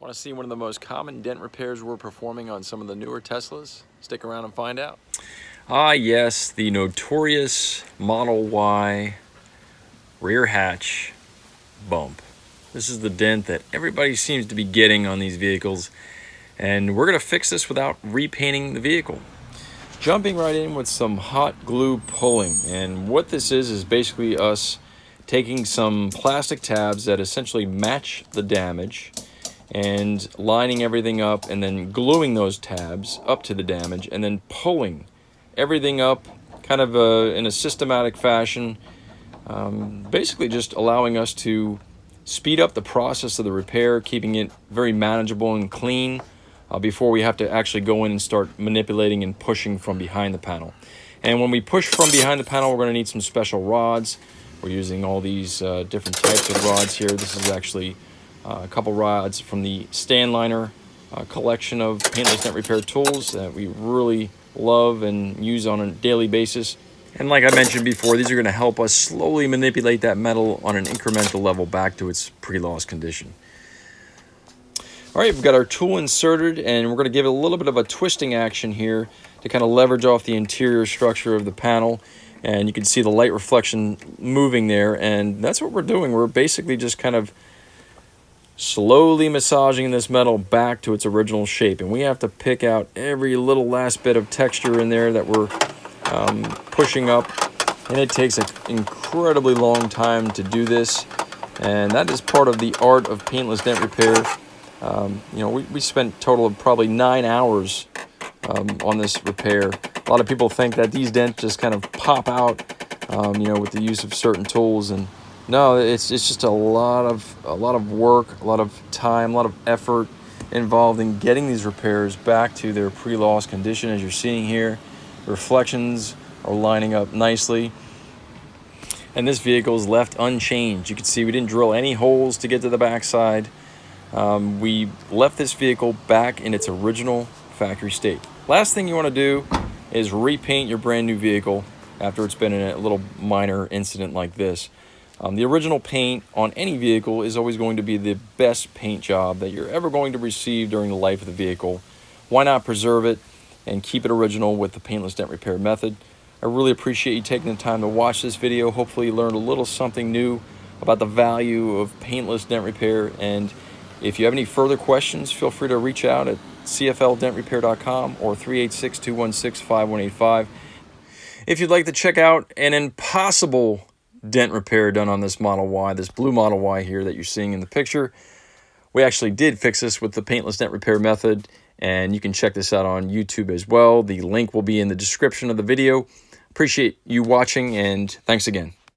Want to see one of the most common dent repairs we're performing on some of the newer Teslas? Stick around and find out. Ah yes, the notorious Model Y rear hatch bump. This is the dent that everybody seems to be getting on these vehicles, and we're going to fix this without repainting the vehicle. Jumping right in with some hot glue pulling, and what this is basically us taking some plastic tabs that essentially match the damage and lining everything up and then gluing those tabs up to the damage and then pulling everything up kind of in a systematic fashion, basically just allowing us to speed up the process of the repair, keeping it very manageable and clean before we have to actually go in and start manipulating and pushing from behind the panel. And when we push from behind the panel, we're going to need some special rods. We're using all these different types of rods here. This is actually a couple rods from the Stanliner collection of paintless dent repair tools that we really love and use on a daily basis. And like I mentioned before, these are going to help us slowly manipulate that metal on an incremental level back to its pre-loss condition. All right, we've got our tool inserted, and we're going to give it a little bit of a twisting action here to kind of leverage off the interior structure of the panel. And you can see the light reflection moving there, and that's what we're doing. We're basically just kind of slowly massaging this metal back to its original shape, and we have to pick out every little last bit of texture in there that we're pushing up, and it takes an incredibly long time to do this, and that is part of the art of paintless dent repair. You know, we spent a total of probably 9 hours on this repair. A lot of people think that these dents just kind of pop out, you know, with the use of certain tools, and no, it's just a lot of work, a lot of time, a lot of effort involved in getting these repairs back to their pre-loss condition. As you're seeing here, reflections are lining up nicely, and this vehicle is left unchanged. You can see we didn't drill any holes to get to the backside. We left this vehicle back in its original factory state. Last thing you want to do is repaint your brand new vehicle after it's been in a little minor incident like this. The original paint on any vehicle is always going to be the best paint job that you're ever going to receive during the life of the vehicle. Why not preserve it and keep it original with the paintless dent repair method? I really appreciate you taking the time to watch this video. Hopefully you learned a little something new about the value of paintless dent repair, and if you have any further questions, feel free to reach out at cfldentrepair.com or 386-216-5185. If you'd like to check out an impossible dent repair done on this Model Y, this blue Model Y here that you're seeing in the picture, we actually did fix this with the paintless dent repair method, and you can check this out on YouTube as well. The link will be in the description of the video. Appreciate you watching, and thanks again.